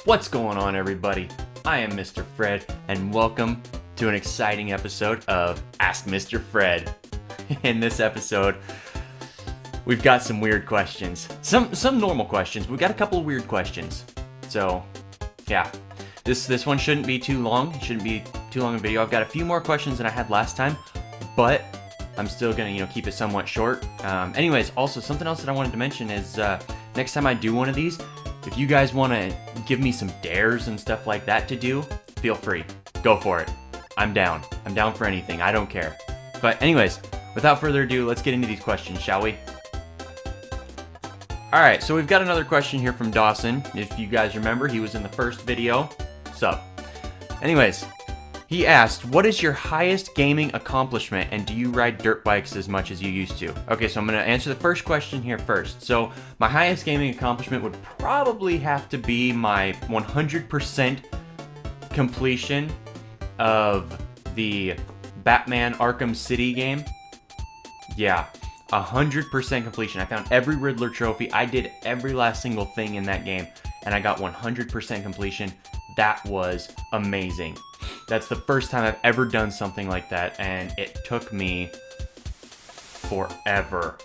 What's going on, everybody? I am Mr. Fred, and welcome to an exciting episode of Ask Mr. Fred. In this episode, we've got some weird questions. Some normal questions. We've got a couple of weird questions. So, yeah. This one shouldn't be too long. It shouldn't be too long a video. I've got a few more questions than I had last time, but I'm still gonna, keep it somewhat short. Anyways, also something else that I wanted to mention is next time I do one of these, if you guys want to give me some dares and stuff like that to do, feel free. Go for it. I'm down. I'm down for anything. I don't care. But anyways, without further ado, let's get into these questions, shall we? Alright, so we've got another question here from Dawson. If you guys remember, he was in the first video. Sup? Anyways, he asked, what is your highest gaming accomplishment, and do you ride dirt bikes as much as you used to? Okay, so I'm going to answer the first question here first. So, my highest gaming accomplishment would probably have to be my 100% completion of the Batman Arkham City game. Yeah, 100% completion. I found every Riddler trophy. I did every last single thing in that game, and I got 100% completion. That was amazing. That's the first time I've ever done something like that, and it took me forever.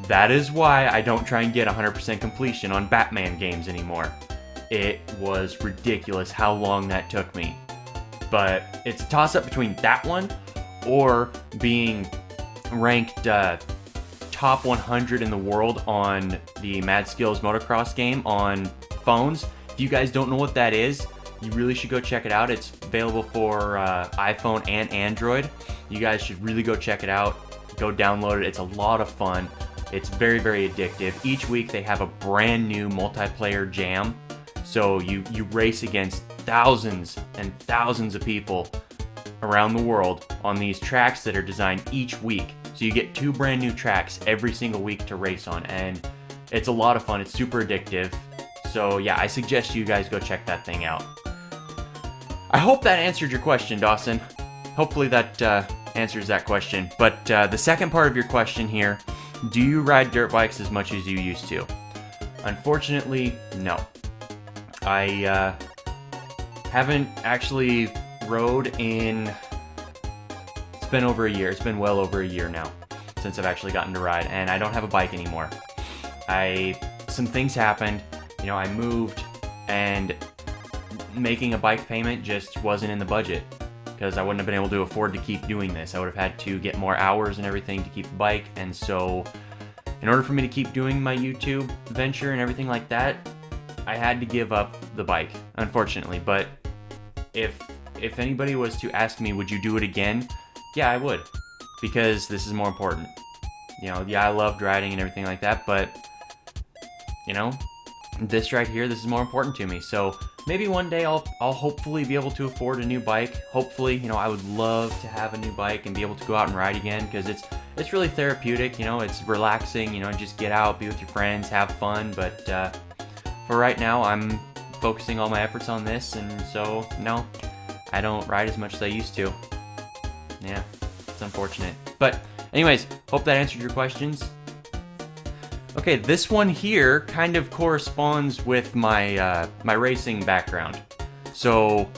That is why I don't try and get 100% completion on Batman games anymore. It was ridiculous how long that took me. But it's a toss-up between that one or being ranked top 100 in the world on the Mad Skills motocross game on phones. If you guys don't know what that is, you really should go check it out. It's available for iPhone and Android. You guys should really go check it out. Go download it. It's a lot of fun. It's very, very addictive. Each week they have a brand new multiplayer jam. So you race against thousands and thousands of people around the world on these tracks that are designed each week. So you get 2 brand new tracks every single week to race on. And it's a lot of fun. It's super addictive. So yeah, I suggest you guys go check that thing out. I hope that answered your question, Dawson. Hopefully that answers that question. But the second part of your question here, do you ride dirt bikes as much as you used to? Unfortunately, no. I haven't actually rode in... It's been over a year. It's been well over a year now since I've actually gotten to ride, and I don't have a bike anymore. Some things happened. I moved, and making a bike payment just wasn't in the budget because I wouldn't have been able to afford to keep doing this. I would have had to get more hours and everything to keep the bike, and so in order for me to keep doing my YouTube venture and everything like that, I had to give up the bike, unfortunately. But if anybody was to ask me, would you do it again? Yeah, I would, because this is more important. Yeah, I loved riding and everything like that, but this right here, this is more important to me. So maybe one day I'll hopefully be able to afford a new bike. Hopefully, I would love to have a new bike and be able to go out and ride again, because it's really therapeutic. It's relaxing. Just get out, be with your friends, have fun. But for right now, I'm focusing all my efforts on this, and so no, I don't ride as much as I used to. Yeah, it's unfortunate. But anyways, hope that answered your questions. Okay, this one here kind of corresponds with my my racing background. So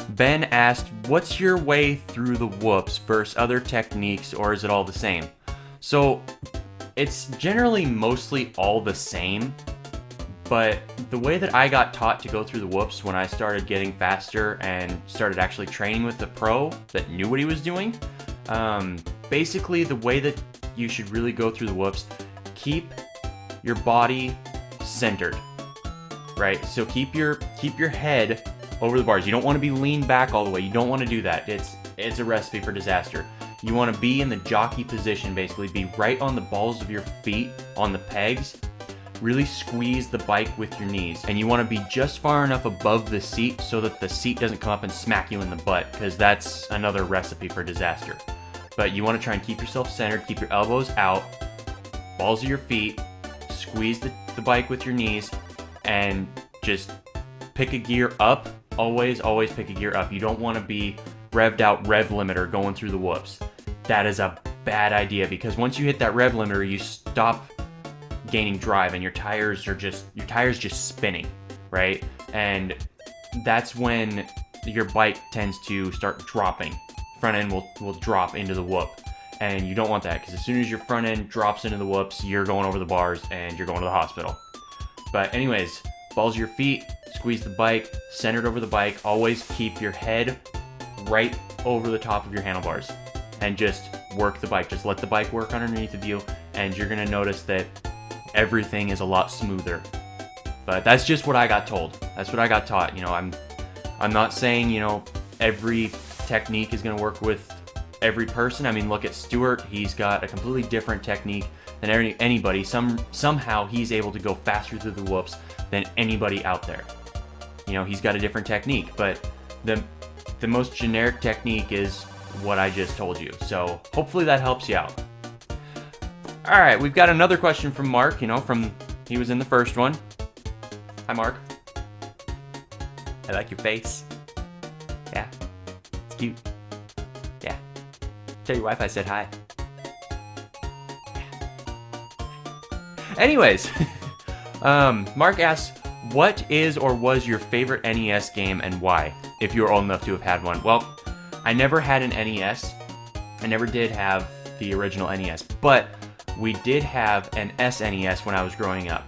Ben asked, what's your way through the whoops versus other techniques, or is it all the same? So it's generally mostly all the same, but the way that I got taught to go through the whoops when I started getting faster and started actually training with the pro that knew what he was doing, basically the way that you should really go through the whoops, keep your body centered, right? So keep your head over the bars. You don't want to be leaned back all the way. You don't want to do that. It's a recipe for disaster. You want to be in the jockey position, basically. Be right on the balls of your feet, on the pegs. Really squeeze the bike with your knees. And you want to be just far enough above the seat so that the seat doesn't come up and smack you in the butt, because that's another recipe for disaster. But you want to try and keep yourself centered, keep your elbows out, balls of your feet, squeeze the bike with your knees, and just pick a gear up. Always pick a gear up. You don't want to be revved out rev limiter going through the whoops. That is a bad idea, because once you hit that rev limiter, you stop gaining drive and your tires just spinning, right? and that's when your bike tends to start dropping. Front end will drop into the whoop, and you don't want that, because as soon as your front end drops into the whoops, you're going over the bars and you're going to the hospital. But anyways, balls of your feet, squeeze the bike, centered over the bike. Always keep your head right over the top of your handlebars and just work the bike. Just let the bike work underneath of you, and you're gonna notice that everything is a lot smoother. But that's just what I got told. That's what I got taught. I'm not saying, every technique is gonna work with every person. I mean, look at Stuart. He's got a completely different technique than anybody. Somehow he's able to go faster through the whoops than anybody out there. He's got a different technique, but the most generic technique is what I just told you. So hopefully that helps you out. All right, we've got another question from Mark. He was in the first one. Hi, Mark. I like your face. Yeah, it's cute. Yeah. Tell your wife I said hi. Anyways, Mark asks, what is or was your favorite NES game and why, if you were old enough to have had one? Well, I never had an NES. I never did have the original NES, but we did have an SNES when I was growing up.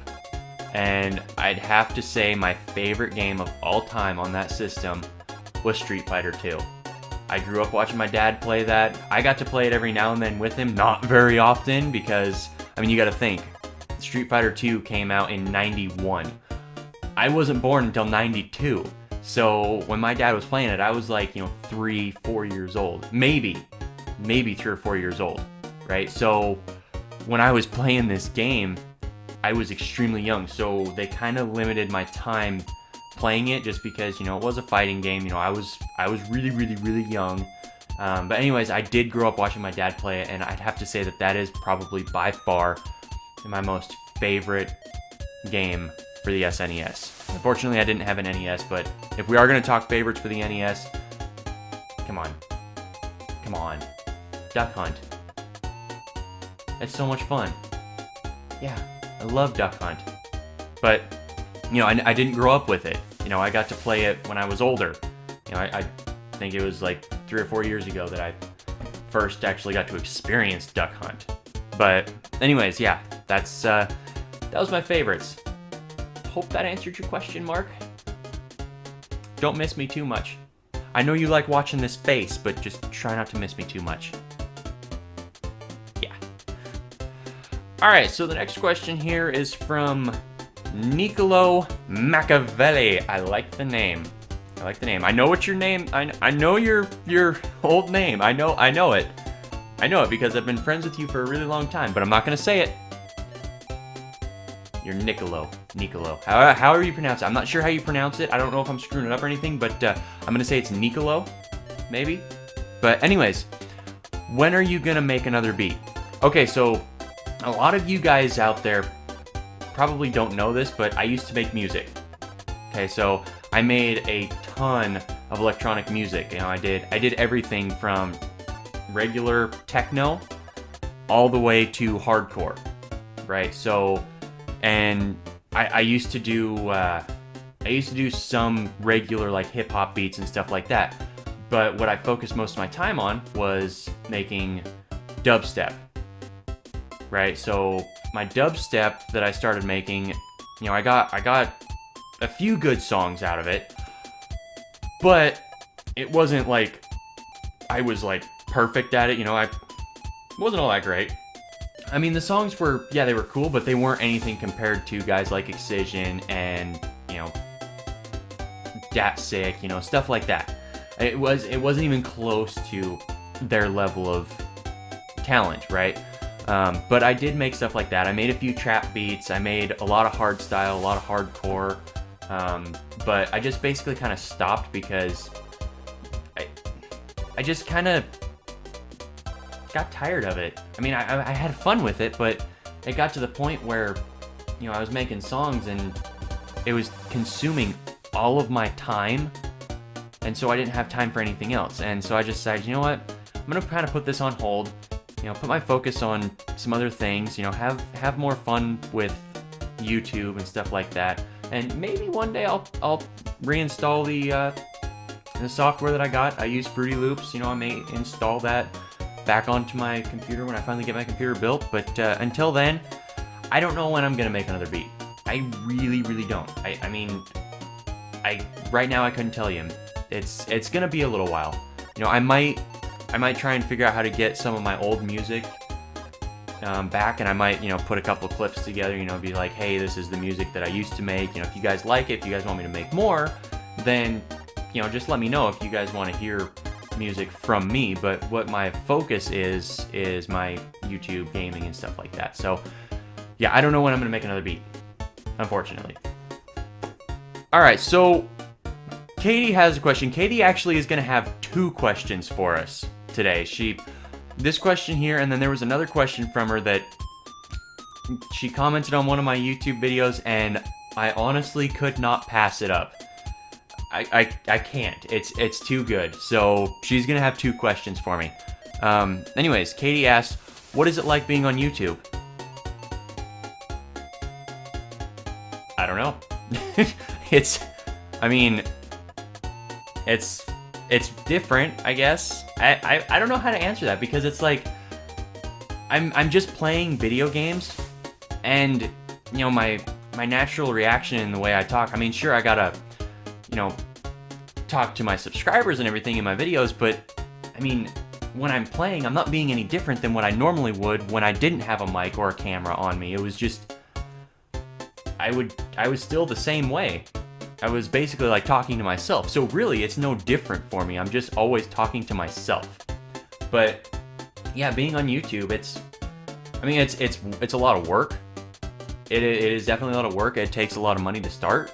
And I'd have to say my favorite game of all time on that system was Street Fighter 2. I grew up watching my dad play that. I got to play it every now and then with him, not very often, because, you gotta think, Street Fighter 2 came out in 91. I wasn't born until 92. So when my dad was playing it, I was like, 3, 4 years old. Maybe 3 or 4 years old, right? So when I was playing this game, I was extremely young. So they kind of limited my time playing it just because, it was a fighting game. I was really, really, really young. But anyways, I did grow up watching my dad play it, and I'd have to say that is probably by far my most favorite game for the SNES. Unfortunately, I didn't have an NES, but if we are going to talk favorites for the NES, come on. Duck Hunt. It's so much fun. Yeah, I love Duck Hunt. But, I didn't grow up with it. I got to play it when I was older. I think it was like 3 or 4 years ago that I first actually got to experience Duck Hunt. But anyways, yeah, that was my favorites. Hope that answered your question, Mark. Don't miss me too much. I know you like watching this face, but just try not to miss me too much. Yeah. All right, so the next question here is from Niccolo Machiavelli. I like the name. I know what your name. I know your old name. I know it. I know it because I've been friends with you for a really long time, but I'm not gonna say it. You're Niccolo. However you pronounce it. I'm not sure how you pronounce it. I don't know if I'm screwing it up or anything, but I'm gonna say it's Niccolo, maybe. But anyways, when are you gonna make another beat? Okay, so a lot of you guys out there probably don't know this, but I used to make music. Okay, so I made a ton of electronic music. I did everything from regular techno all the way to hardcore, right? So, and I used to do some regular like hip hop beats and stuff like that. But what I focused most of my time on was making dubstep, right? So my dubstep that I started making, I got a few good songs out of it, but it wasn't like I was like perfect at it. I wasn't all that great. The songs were, they were cool, but they weren't anything compared to guys like Excision and, Dat Sick, stuff like that. It wasn't even close to their level of talent, right? But I did make stuff like that. I made a few trap beats. I made a lot of hardstyle, a lot of hardcore. But I just basically kind of stopped because I just kind of got tired of it. I had fun with it, but it got to the point where, I was making songs and it was consuming all of my time, and so I didn't have time for anything else. And so I just decided, you know what, I'm gonna kind of put this on hold, put my focus on some other things, have more fun with YouTube and stuff like that, and maybe one day I'll reinstall the software that I got. I use Fruity Loops. You know, I may install that back onto my computer when I finally get my computer built. But until then, I don't know when I'm gonna make another beat. I really, really don't. I mean, right now I couldn't tell you. It's gonna be a little while. You know, I might try and figure out how to get some of my old music back, and I might, you know, put a couple clips together, you know, be like, hey, this is the music that I used to make. You know, if you guys like it, if you guys want me to make more, then, you know, just let me know if you guys want to hear music from me. But what my focus is my YouTube gaming and stuff like that. So yeah, I don't know when I'm gonna make another beat, unfortunately. All right, so Katie has a question. Katie actually is gonna have 2 questions for us today. This question here, and then there was another question from her that she commented on one of my YouTube videos, and I honestly could not pass it up. I can't. It's too good. So she's gonna have 2 questions for me. Anyways, Katie asked, what is it like being on YouTube? I don't know. It's different, I guess. I don't know how to answer that, because it's like I'm just playing video games, and you know, my natural reaction in the way I talk, I mean, sure, I gotta, you know, talk to my subscribers and everything in my videos, but I mean, when I'm playing, I'm not being any different than what I normally would when I didn't have a mic or a camera on me. It was just, I was still the same way. I was basically like talking to myself. So really, it's no different for me. I'm just always talking to myself. But yeah, being on YouTube, it's a lot of work. It is definitely a lot of work. It takes a lot of money to start,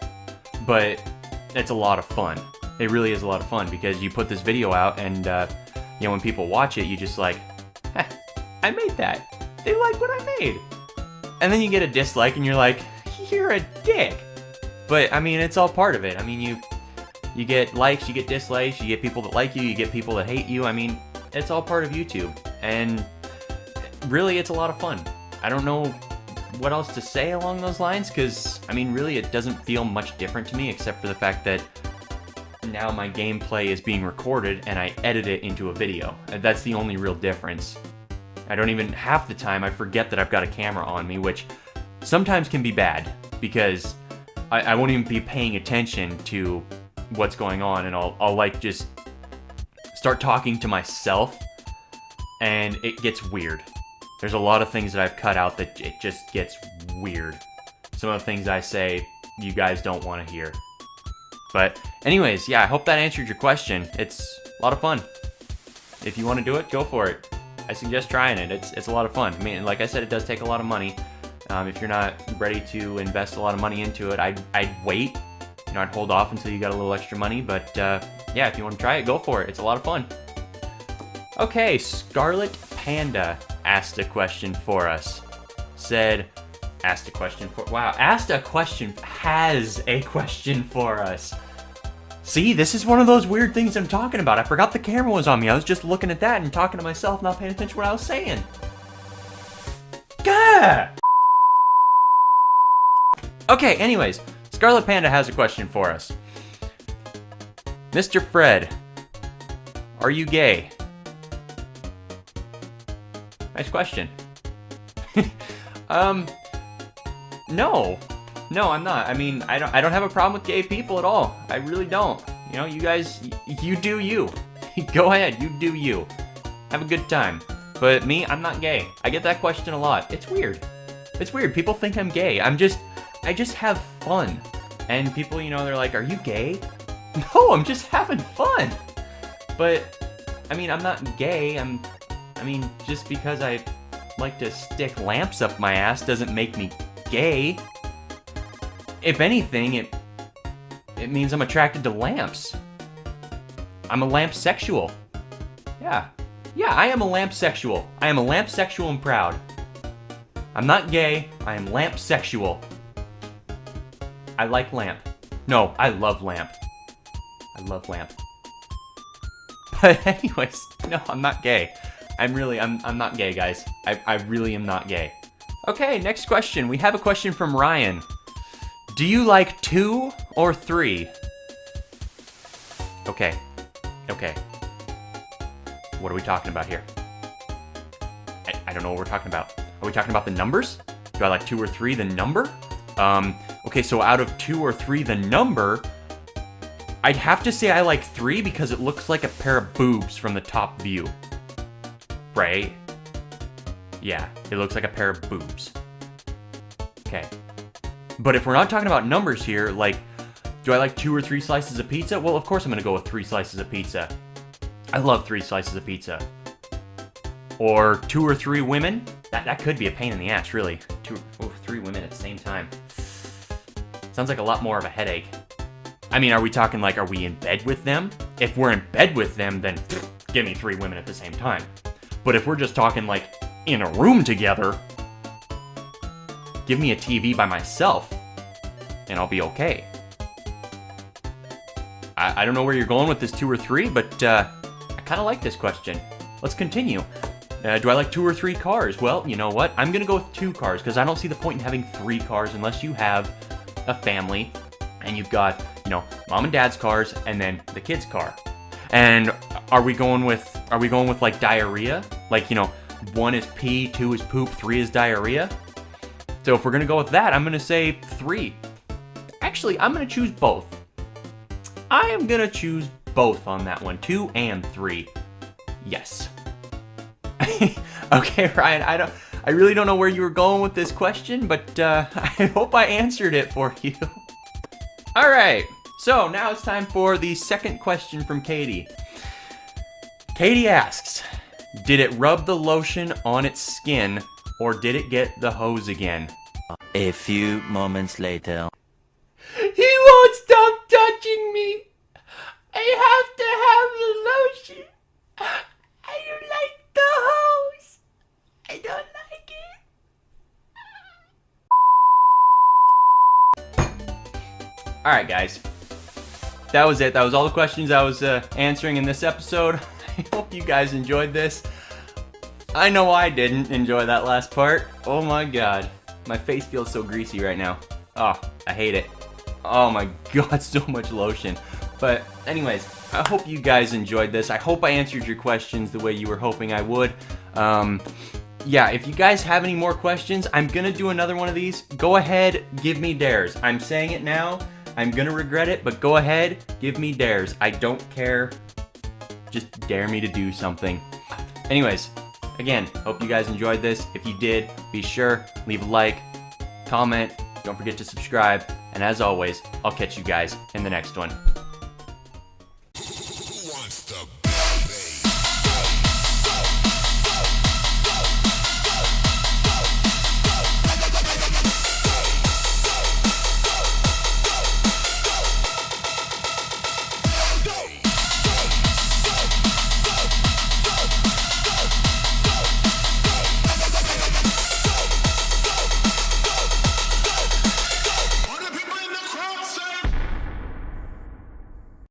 but it's a lot of fun. It really is a lot of fun, because you put this video out, and you know, when people watch it, you just like, I made that. They like what I made. And then you get a dislike, and you're like, you're a dick. But I mean, it's all part of it. I mean, you get likes, you get dislikes, you get people that like you get people that hate you. I mean, it's all part of YouTube, and really, it's a lot of fun. I don't know what else to say along those lines, because I mean, really, it doesn't feel much different to me, except for the fact that now my gameplay is being recorded and I edit it into a video. That's the only real difference. I don't even, half the time, I forget that I've got a camera on me, which sometimes can be bad, because I won't even be paying attention to what's going on, and I'll like just start talking to myself, and it gets weird. There's a lot of things that I've cut out that it just gets weird. Some of the things I say, you guys don't want to hear. But anyways, yeah, I hope that answered your question. It's a lot of fun. If you want to do it, go for it. I suggest trying it. It's a lot of fun. I mean, like I said, it does take a lot of money. If you're not ready to invest a lot of money into it, I'd wait. You know, I'd hold off until you got a little extra money. But yeah, if you want to try it, go for it. It's a lot of fun. Okay, Scarlet Panda asked a question for us. Has a question for us. See, this is one of those weird things I'm talking about. I forgot the camera was on me. I was just looking at that and talking to myself, not paying attention to what I was saying. Gah! Okay, anyways, Scarlet Panda has a question for us. Mr. Fred, are you gay? Nice question. No, I'm not. I mean, I don't have a problem with gay people at all. I really don't. You know, you guys, you do you. Go ahead, you do you. Have a good time. But me, I'm not gay. I get that question a lot. It's weird. It's weird. People think I'm gay. I just have fun. And people, you know, they're like, are you gay? No, I'm just having fun. But, I mean, I'm not gay. I mean, just because I like to stick lamps up my ass doesn't make me gay. If anything, it means I'm attracted to lamps. I'm a lampsexual. Yeah, I am a lampsexual. I am a lampsexual and proud. I'm not gay, I am lampsexual. I like lamp. No, I love lamp. I love lamp. But anyways, no, I'm not gay. I'm not gay, guys. I really am not gay. Okay, next question. We have a question from Ryan. Do you like 2 or 3? Okay. Okay. What are we talking about here? I don't know what we're talking about. Are we talking about the numbers? Do I like 2 or 3, the number? Okay, so out of 2 or 3, the number, I'd have to say I like 3 because it looks like a pair of boobs from the top view. Right? Yeah, it looks like a pair of boobs. Okay. But if we're not talking about numbers here, like, do I like 2 or 3 slices of pizza? Well, of course I'm gonna go with 3 slices of pizza. I love 3 slices of pizza. Or 2 or 3 women? That could be a pain in the ass, really. 2 or 3 women at the same time. Sounds like a lot more of a headache. I mean, are we talking like, are we in bed with them? If we're in bed with them, then give me 3 women at the same time. But if we're just talking like in a room together, give me a TV by myself, and I'll be okay. I don't know where you're going with this 2 or 3, but I kind of like this question. Let's continue. Do I like 2 or 3 cars? Well, you know what? I'm going to go with 2 cars, because I don't see the point in having 3 cars unless you have a family, and you've got, you know, mom and dad's cars, and then the kid's car. And are we going with like diarrhea? Like, you know, 1 is pee, 2 is poop, 3 is diarrhea? So if we're going to go with that, I'm going to say 3. Actually, I'm going to choose both. I am going to choose both on that one, 2 and 3. Yes. Okay, Ryan, I really don't know where you were going with this question, but I hope I answered it for you. All right, so now it's time for the second question from Katie. Katie asks, did it rub the lotion on its skin, or did it get the hose again? A few moments later. He won't stop touching me. I have to have the lotion. I don't like the hose. I don't like it. Alright, guys. That was it. That was all the questions I was answering in this episode. I hope you guys enjoyed this. I know I didn't enjoy that last part. Oh my god. My face feels so greasy right now. Oh, I hate it. Oh my god, so much lotion. But anyways, I hope you guys enjoyed this. I hope I answered your questions the way you were hoping I would. Yeah, if you guys have any more questions, I'm gonna do another one of these. Go ahead, give me dares. I'm saying it now. I'm gonna regret it, but go ahead, give me dares. I don't care. Just dare me to do something. Anyways, again, hope you guys enjoyed this. If you did, be sure, leave a like, comment, don't forget to subscribe, and as always, I'll catch you guys in the next one.